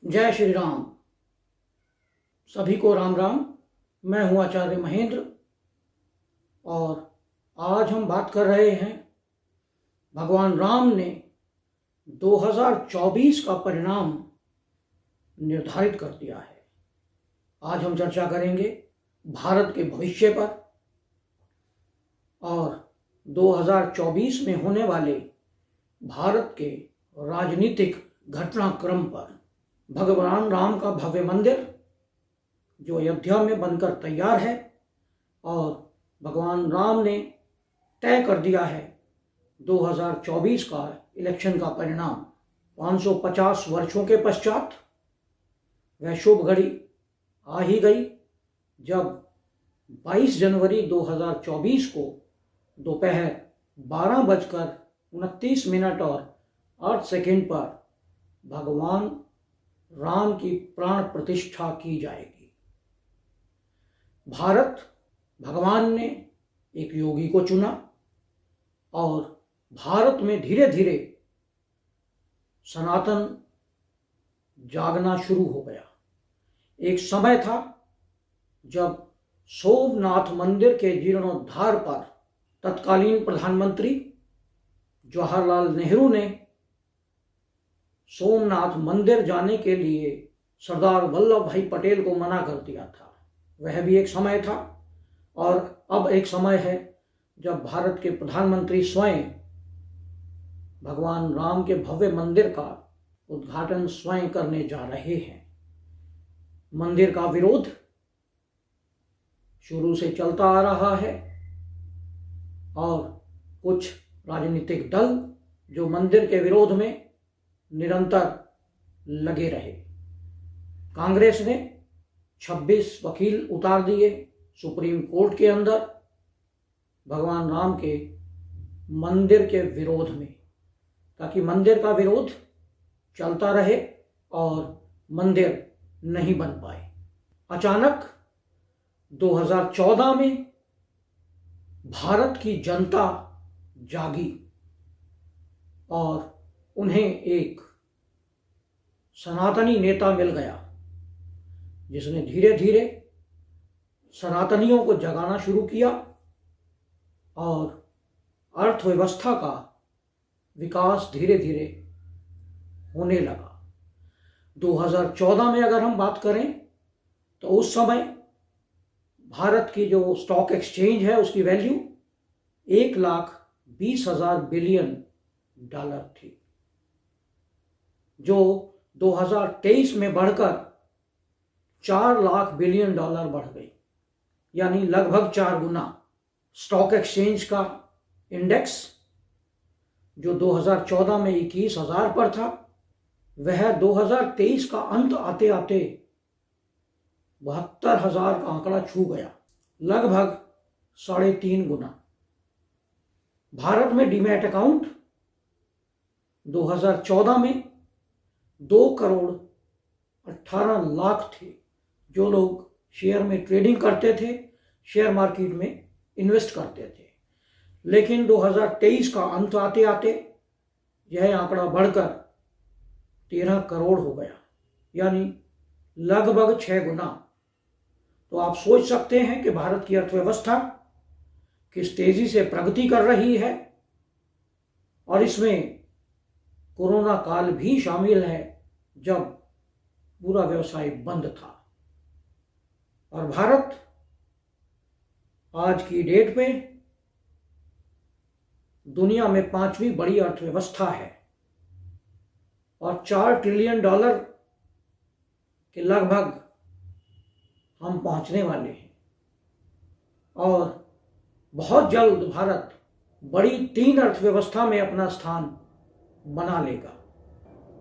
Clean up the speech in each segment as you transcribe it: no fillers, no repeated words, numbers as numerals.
जय श्री राम। सभी को राम राम। मैं हूं आचार्य महेंद्र और आज हम बात कर रहे हैं भगवान राम ने 2024 का परिणाम निर्धारित कर दिया है। आज हम चर्चा करेंगे भारत के भविष्य पर और 2024 में होने वाले भारत के राजनीतिक घटनाक्रम पर। भगवान राम का भव्य मंदिर जो अयोध्या में बनकर तैयार है और भगवान राम ने तय कर दिया है 2024 का इलेक्शन का परिणाम। 550 वर्षों के पश्चात वह शुभ घड़ी आ ही गई जब 22 जनवरी 2024 को दोपहर 12:29 और 8 सेकंड पर भगवान राम की प्राण प्रतिष्ठा की जाएगी। भारत भगवान ने एक योगी को चुना और भारत में धीरे धीरे सनातन जागना शुरू हो गया। एक समय था जब सोमनाथ मंदिर के जीर्णोद्धार पर तत्कालीन प्रधानमंत्री जवाहरलाल नेहरू ने सोमनाथ मंदिर जाने के लिए सरदार वल्लभ भाई पटेल को मना कर दिया था। वह भी एक समय था और अब एक समय है जब भारत के प्रधानमंत्री स्वयं भगवान राम के भव्य मंदिर का उद्घाटन स्वयं करने जा रहे हैं। मंदिर का विरोध शुरू से चलता आ रहा है और कुछ राजनीतिक दल जो मंदिर के विरोध में निरंतर लगे रहे। कांग्रेस ने 26 वकील उतार दिए सुप्रीम कोर्ट के अंदर भगवान राम के मंदिर के विरोध में, ताकि मंदिर का विरोध चलता रहे और मंदिर नहीं बन पाए। अचानक 2014 में भारत की जनता जागी और उन्हें एक सनातनी नेता मिल गया जिसने धीरे धीरे सनातनियों को जगाना शुरू किया और अर्थव्यवस्था का विकास धीरे धीरे होने लगा। 2014 में अगर हम बात करें तो उस समय भारत की जो स्टॉक एक्सचेंज है उसकी वैल्यू 1,20,000 बिलियन डॉलर थी, जो 2023 में बढ़कर 4 लाख बिलियन डॉलर बढ़ गई, यानी लगभग 4 गुना। स्टॉक एक्सचेंज का इंडेक्स जो 2014 में 21,000 पर था, वह 2023 का अंत आते आते 72,000 का आंकड़ा छू गया, लगभग 3.5 गुना। भारत में डीमैट अकाउंट 2014 में 2,18,00,000 थे, जो लोग शेयर में ट्रेडिंग करते थे, शेयर मार्केट में इन्वेस्ट करते थे। लेकिन 2023 का अंत आते आते यह आंकड़ा बढ़कर 13 करोड़ हो गया, यानी लगभग 6 गुना। तो आप सोच सकते हैं कि भारत की अर्थव्यवस्था किस तेजी से प्रगति कर रही है और इसमें कोरोना काल भी शामिल है जब पूरा व्यवसाय बंद था। और भारत आज की डेट में दुनिया में 5वीं बड़ी अर्थव्यवस्था है और 4 ट्रिलियन डॉलर के लगभग हम पहुंचने वाले हैं और बहुत जल्द भारत बड़ी 3 अर्थव्यवस्था में अपना स्थान बना लेगा।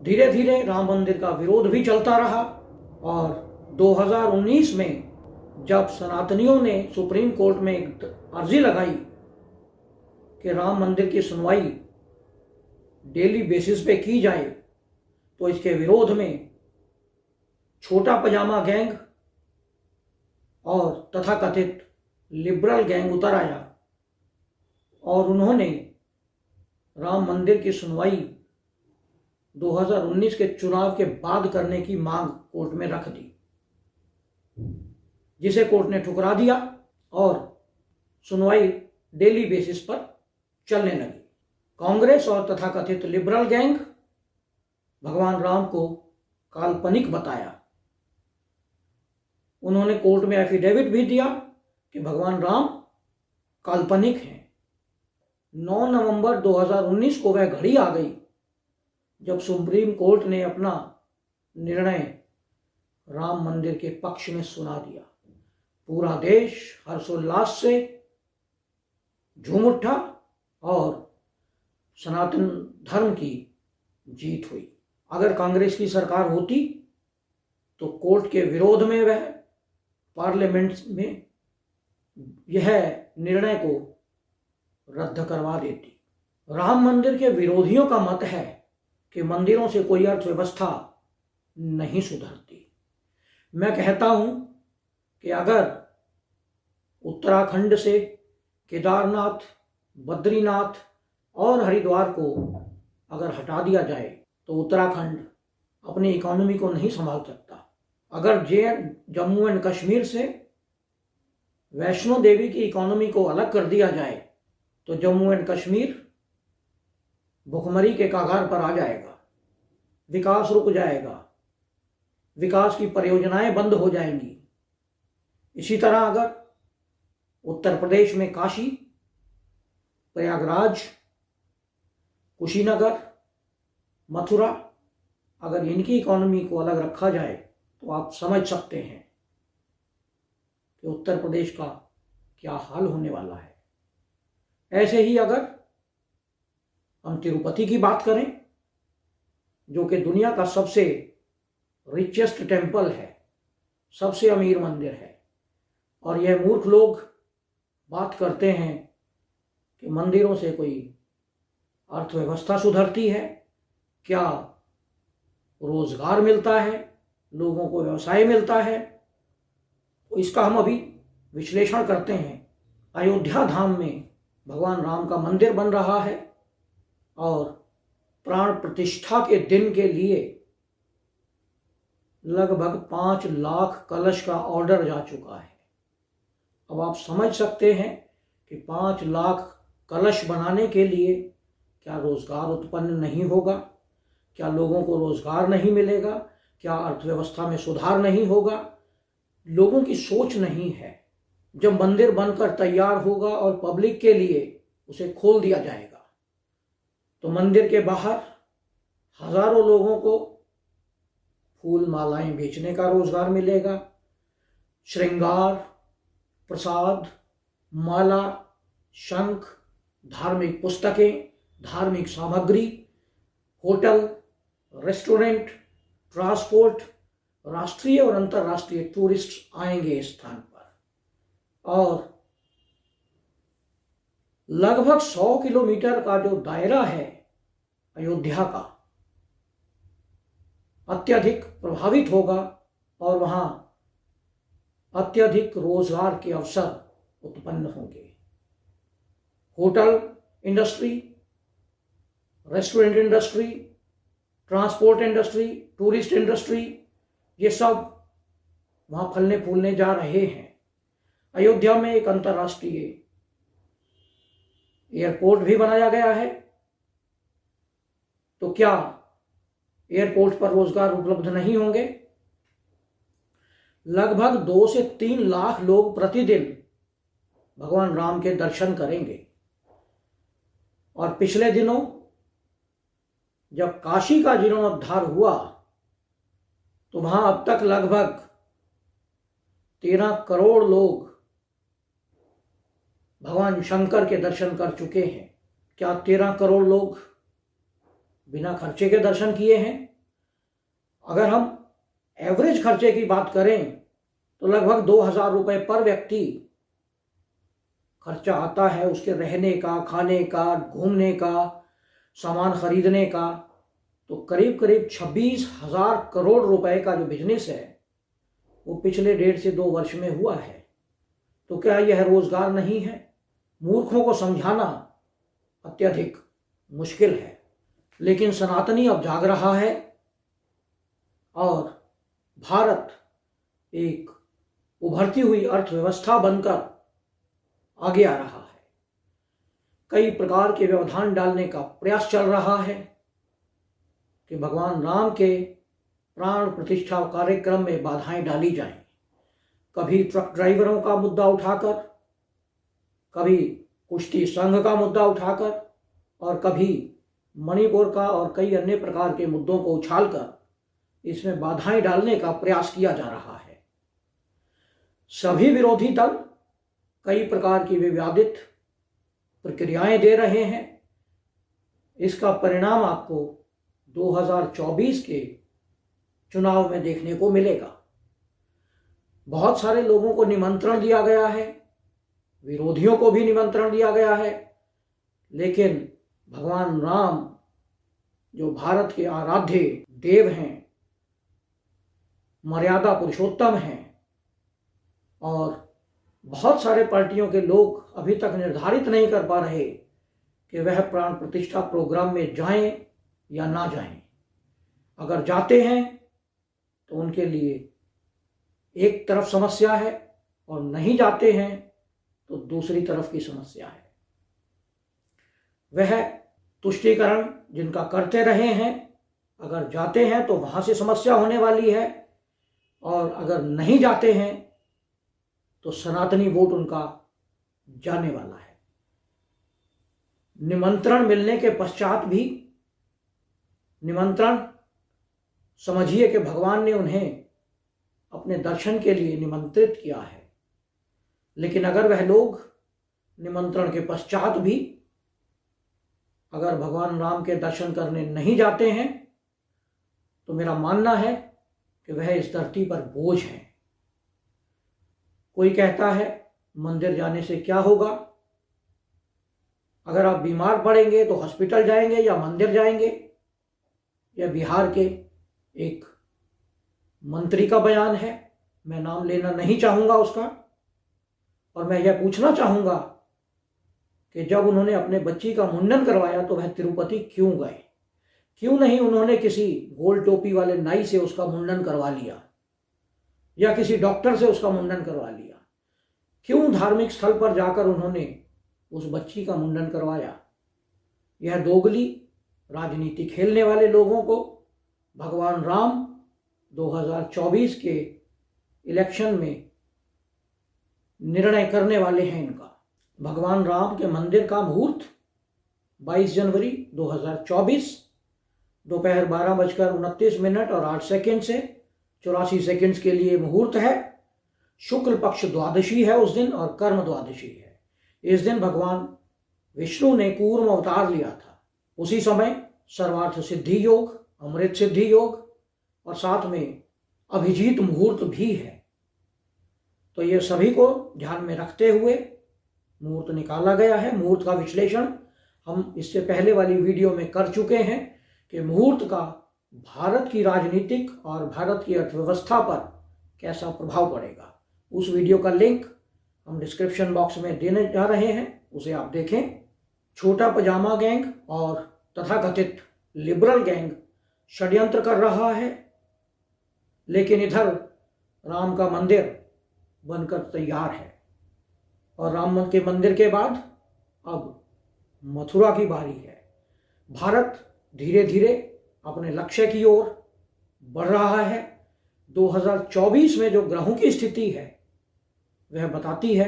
धीरे धीरे राम मंदिर का विरोध भी चलता रहा और 2019 में जब सनातनियों ने सुप्रीम कोर्ट में एक अर्जी लगाई कि राम मंदिर की सुनवाई डेली बेसिस पे की जाए, तो इसके विरोध में छोटा पजामा गैंग और तथाकथित लिबरल गैंग उतर आया और उन्होंने राम मंदिर की सुनवाई 2019 के चुनाव के बाद करने की मांग कोर्ट में रख दी, जिसे कोर्ट ने ठुकरा दिया और सुनवाई डेली बेसिस पर चलने लगी। कांग्रेस और तथाकथित लिबरल गैंग भगवान राम को काल्पनिक बताया। उन्होंने कोर्ट में एफिडेविट भी दिया कि भगवान राम काल्पनिक हैं। 9 नवंबर 2019 को वह घड़ी आ गई जब सुप्रीम कोर्ट ने अपना निर्णय राम मंदिर के पक्ष में सुना दिया। पूरा देश हर्षोल्लास से झूम उठा और सनातन धर्म की जीत हुई। अगर कांग्रेस की सरकार होती तो कोर्ट के विरोध में वह पार्लियामेंट में यह निर्णय को रद्द करवा देती। राम मंदिर के विरोधियों का मत है कि मंदिरों से कोई अर्थव्यवस्था नहीं सुधरती। मैं कहता हूं कि अगर उत्तराखंड से केदारनाथ, बद्रीनाथ और हरिद्वार को अगर हटा दिया जाए तो उत्तराखंड अपनी इकोनॉमी को नहीं संभाल सकता। अगर जम्मू एंड कश्मीर से वैष्णो देवी की इकोनॉमी को अलग कर दिया जाए तो जम्मू एंड कश्मीर भुखमरी के कगार पर आ जाएगा, विकास रुक जाएगा, विकास की परियोजनाएं बंद हो जाएंगी। इसी तरह अगर उत्तर प्रदेश में काशी, प्रयागराज, कुशीनगर, मथुरा अगर इनकी इकोनॉमी को अलग रखा जाए तो आप समझ सकते हैं कि उत्तर प्रदेश का क्या हाल होने वाला है। ऐसे ही अगर हम तिरुपति की बात करें, जो कि दुनिया का सबसे रिचेस्ट टेम्पल है, सबसे अमीर मंदिर है, और यह मूर्ख लोग बात करते हैं कि मंदिरों से कोई अर्थव्यवस्था सुधरती है, क्या रोजगार मिलता है, लोगों को व्यवसाय मिलता है, तो इसका हम अभी विश्लेषण करते हैं। अयोध्या धाम में भगवान राम का मंदिर बन रहा है और प्राण प्रतिष्ठा के दिन के लिए लगभग 5 लाख कलश का ऑर्डर जा चुका है। अब आप समझ सकते हैं कि 5 लाख कलश बनाने के लिए क्या रोजगार उत्पन्न नहीं होगा, क्या लोगों को रोजगार नहीं मिलेगा, क्या अर्थव्यवस्था में सुधार नहीं होगा। लोगों की सोच नहीं है। जब मंदिर बनकर तैयार होगा और पब्लिक के लिए उसे खोल दिया जाएगा तो मंदिर के बाहर हजारों लोगों को फूल मालाएं बेचने का रोजगार मिलेगा। श्रृंगार, प्रसाद, माला, शंख, धार्मिक पुस्तकें, धार्मिक सामग्री, होटल, रेस्टोरेंट, ट्रांसपोर्ट, राष्ट्रीय और अंतर्राष्ट्रीय टूरिस्ट आएंगे इस स्थान पर। और लगभग 100 किलोमीटर का जो दायरा है अयोध्या का, अत्यधिक प्रभावित होगा और वहां अत्यधिक रोजगार के अवसर उत्पन्न होंगे। Hotel industry, restaurant industry, transport industry, tourist industry, ये सब वहां फलने फूलने जा रहे हैं। अयोध्या में एक अंतर्राष्ट्रीय एयरपोर्ट भी बनाया गया है, तो क्या एयरपोर्ट पर रोजगार उपलब्ध नहीं होंगे? लगभग 2 से 3 लाख लोग प्रतिदिन भगवान राम के दर्शन करेंगे। और पिछले दिनों जब काशी का जीर्णोद्धार हुआ तो वहां अब तक लगभग 13 करोड़ लोग भगवान शंकर के दर्शन कर चुके हैं। क्या 13 करोड़ लोग बिना खर्चे के दर्शन किए हैं? अगर हम एवरेज खर्चे की बात करें तो लगभग 2000 रुपए पर व्यक्ति खर्चा आता है उसके रहने का, खाने का, घूमने का, सामान खरीदने का। तो करीब करीब 26,000 करोड़ रुपए का जो बिजनेस है वो पिछले 1.5 से 2 वर्ष में हुआ है। तो क्या यह रोजगार नहीं है? मूर्खों को समझाना अत्यधिक मुश्किल है। लेकिन सनातनी अब जाग रहा है और भारत एक उभरती हुई अर्थव्यवस्था बनकर आगे आ रहा है। कई प्रकार के व्यवधान डालने का प्रयास चल रहा है कि भगवान राम के प्राण प्रतिष्ठा कार्यक्रम में बाधाएं डाली जाएं। कभी ट्रक ड्राइवरों का मुद्दा उठाकर, कभी कुश्ती संघ का मुद्दा उठाकर और कभी मणिपुर का और कई अन्य प्रकार के मुद्दों को उछालकर इसमें बाधाएं डालने का प्रयास किया जा रहा है। सभी विरोधी दल कई प्रकार की विवादित प्रक्रियाएं दे रहे हैं। इसका परिणाम आपको 2024 के चुनाव में देखने को मिलेगा। बहुत सारे लोगों को निमंत्रण दिया गया है, विरोधियों को भी निमंत्रण दिया गया है, लेकिन भगवान राम जो भारत के आराध्य देव हैं, मर्यादा पुरुषोत्तम हैं, और बहुत सारे पार्टियों के लोग अभी तक निर्धारित नहीं कर पा रहे कि वह प्राण प्रतिष्ठा प्रोग्राम में जाएं या ना जाएं। अगर जाते हैं तो उनके लिए एक तरफ समस्या है और नहीं जाते हैं तो दूसरी तरफ की समस्या है। वह तुष्टीकरण जिनका करते रहे हैं, अगर जाते हैं तो वहां से समस्या होने वाली है, और अगर नहीं जाते हैं तो सनातनी वोट उनका जाने वाला है। निमंत्रण मिलने के पश्चात भी, निमंत्रण समझिए कि भगवान ने उन्हें अपने दर्शन के लिए निमंत्रित किया है, लेकिन अगर वह लोग निमंत्रण के पश्चात भी अगर भगवान राम के दर्शन करने नहीं जाते हैं तो मेरा मानना है कि वह इस धरती पर बोझ हैं। कोई कहता है मंदिर जाने से क्या होगा, अगर आप बीमार पड़ेंगे तो हॉस्पिटल जाएंगे या मंदिर जाएंगे। यह बिहार के एक मंत्री का बयान है, मैं नाम लेना नहीं चाहूंगा उसका, और मैं यह पूछना चाहूंगा कि जब उन्होंने अपने बच्ची का मुंडन करवाया तो वह तिरुपति क्यों गए? क्यों नहीं उन्होंने किसी गोल टोपी वाले नाई से उसका मुंडन करवा लिया या किसी डॉक्टर से उसका मुंडन करवा लिया? क्यों धार्मिक स्थल पर जाकर उन्होंने उस बच्ची का मुंडन करवाया? यह दोगली राजनीति खेलने वाले लोगों को भगवान राम 2024 के इलेक्शन में निर्णय करने वाले हैं। इनका भगवान राम के मंदिर का मुहूर्त 22 जनवरी 2024 दोपहर 12:29 और 8 सेकंड से 84 सेकंड्स के लिए मुहूर्त है। शुक्ल पक्ष द्वादशी है उस दिन, और कर्म द्वादशी है। इस दिन भगवान विष्णु ने कूर्म अवतार लिया था। उसी समय सर्वार्थ सिद्धि योग, अमृत सिद्धि योग और साथ में अभिजीत मुहूर्त भी है। तो ये सभी को ध्यान में रखते हुए मुहूर्त निकाला गया है। मुहूर्त का विश्लेषण हम इससे पहले वाली वीडियो में कर चुके हैं कि मुहूर्त का भारत की राजनीतिक और भारत की अर्थव्यवस्था पर कैसा प्रभाव पड़ेगा। उस वीडियो का लिंक हम डिस्क्रिप्शन बॉक्स में देने जा रहे हैं, उसे आप देखें। छोटा पजामा गैंग और तथाकथित लिबरल गैंग षड्यंत्र कर रहा है, लेकिन इधर राम का मंदिर बनकर तैयार है, और राम के मंदिर के बाद अब मथुरा की बारी है। भारत धीरे धीरे अपने लक्ष्य की ओर बढ़ रहा है। 2024 में जो ग्रहों की स्थिति है वह बताती है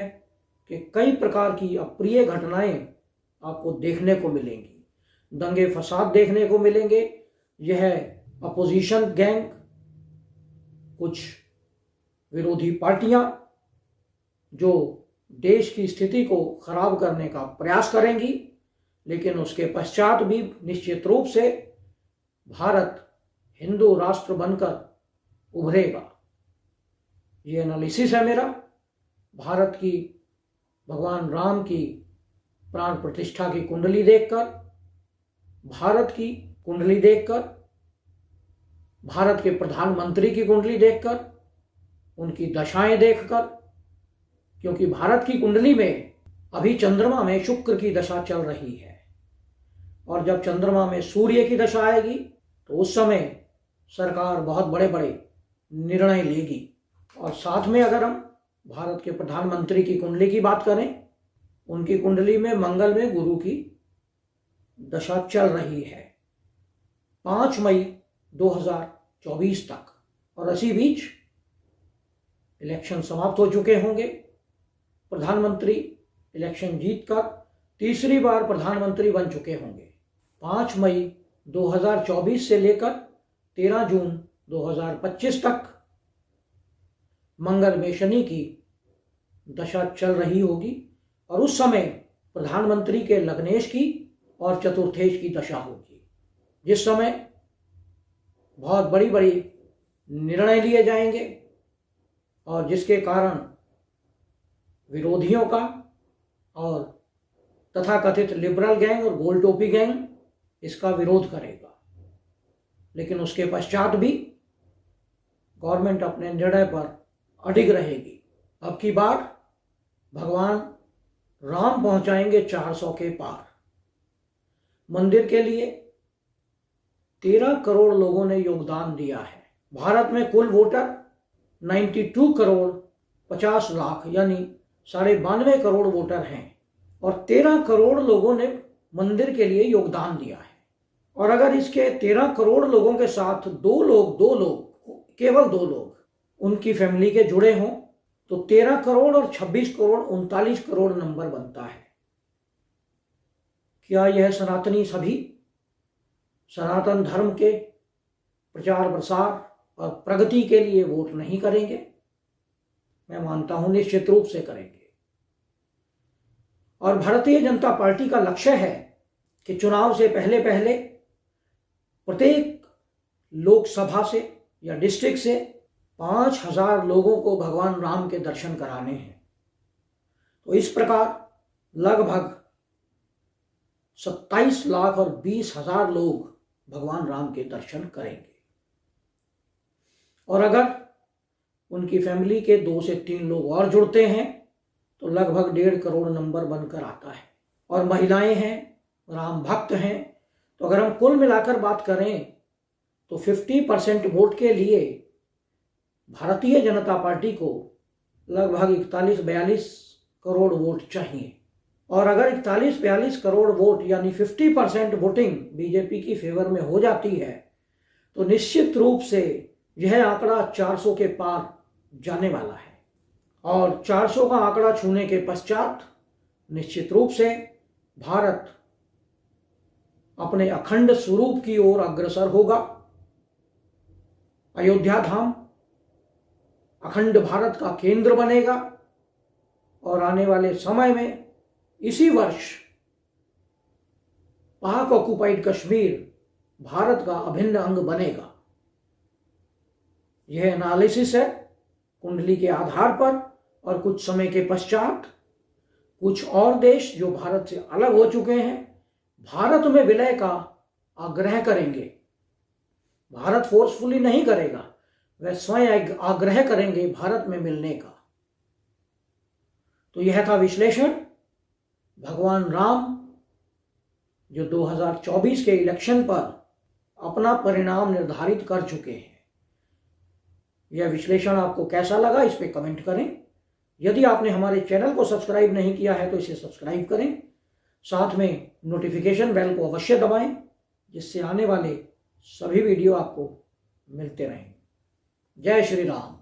कि कई प्रकार की अप्रिय घटनाएं आपको देखने को मिलेंगी, दंगे फसाद देखने को मिलेंगे। यह अपोजिशन गैंग, कुछ विरोधी पार्टियां जो देश की स्थिति को खराब करने का प्रयास करेंगी, लेकिन उसके पश्चात भी निश्चित रूप से भारत हिंदू राष्ट्र बनकर उभरेगा। ये एनालिसिस है मेरा। भारत की भगवान राम की प्राण प्रतिष्ठा की कुंडली देखकर, भारत की कुंडली देखकर, भारत के प्रधानमंत्री की कुंडली देखकर, उनकी दशाएं देखकर, क्योंकि भारत की कुंडली में अभी चंद्रमा में शुक्र की दशा चल रही है। और जब चंद्रमा में सूर्य की दशा आएगी तो उस समय सरकार बहुत बड़े बड़े निर्णय लेगी। और साथ में अगर हम भारत के प्रधानमंत्री की कुंडली की बात करें, उनकी कुंडली में मंगल में गुरु की दशा चल रही है 5 मई 2024 तक, और इसी बीच इलेक्शन समाप्त हो चुके होंगे। प्रधानमंत्री इलेक्शन जीतकर तीसरी बार प्रधानमंत्री बन चुके होंगे। 5 मई 2024 से लेकर 13 जून 2025 तक मंगल में शनि की दशा चल रही होगी, और उस समय प्रधानमंत्री के लग्नेश की और चतुर्थेश की दशा होगी, जिस समय बहुत बड़ी बड़ी निर्णय लिए जाएंगे और जिसके कारण विरोधियों का और तथाकथित लिबरल गैंग और गोल टोपी गैंग इसका विरोध करेगा। लेकिन उसके पश्चात भी गवर्नमेंट अपने निर्णय पर अडिग रहेगी। अब की बार भगवान राम पहुंचाएंगे 400 के पार। मंदिर के लिए 13 करोड़ लोगों ने योगदान दिया है। भारत में कुल वोटर 92 करोड़ 50 लाख यानी 92.5 करोड़ वोटर हैं, और 13 करोड़ लोगों ने मंदिर के लिए योगदान दिया है। और अगर इसके 13 करोड़ लोगों के साथ दो लोग केवल 2 लोग उनकी फैमिली के जुड़े हों तो 13 करोड़ और 26 करोड़ 39 करोड़ नंबर बनता है। क्या यह सनातनी सभी सनातन धर्म के प्रचार प्रसार और प्रगति के लिए वोट नहीं करेंगे? मैं मानता हूं निश्चित रूप से करेंगे। और भारतीय जनता पार्टी का लक्ष्य है कि चुनाव से पहले पहले प्रत्येक लोकसभा से या डिस्ट्रिक्ट से 5,000 लोगों को भगवान राम के दर्शन कराने हैं। तो इस प्रकार लगभग 27 लाख और 20,000 लोग भगवान राम के दर्शन करेंगे। और अगर उनकी फैमिली के 2 से 3 लोग और जुड़ते हैं तो लगभग 1.5 करोड़ नंबर बनकर आता है। और महिलाएं हैं, राम भक्त हैं, तो अगर हम कुल मिलाकर बात करें तो 50% वोट के लिए भारतीय जनता पार्टी को लगभग 41-42 करोड़ वोट चाहिए। और अगर 41-42 करोड़ वोट यानी 50% वोटिंग बीजेपी की फेवर में हो जाती है तो निश्चित रूप से यह आंकड़ा 400 के पार जाने वाला है। और 400 का आंकड़ा छूने के पश्चात निश्चित रूप से भारत अपने अखंड स्वरूप की ओर अग्रसर होगा। अयोध्या धाम अखंड भारत का केंद्र बनेगा और आने वाले समय में इसी वर्ष पाक ऑक्युपाइड कश्मीर भारत का अभिन्न अंग बनेगा। यह एनालिसिस है कुंडली के आधार पर, और कुछ समय के पश्चात कुछ और देश जो भारत से अलग हो चुके हैं भारत में विलय का आग्रह करेंगे। भारत फोर्सफुली नहीं करेगा, वह स्वयं आग्रह करेंगे भारत में मिलने का। तो यह था विश्लेषण। भगवान राम जो 2024 के इलेक्शन पर अपना परिणाम निर्धारित कर चुके हैं। यह विश्लेषण आपको कैसा लगा इस पे कमेंट करें। यदि आपने हमारे चैनल को सब्सक्राइब नहीं किया है तो इसे सब्सक्राइब करें, साथ में नोटिफिकेशन बेल को अवश्य दबाएं, जिससे आने वाले सभी वीडियो आपको मिलते रहें। जय श्री राम।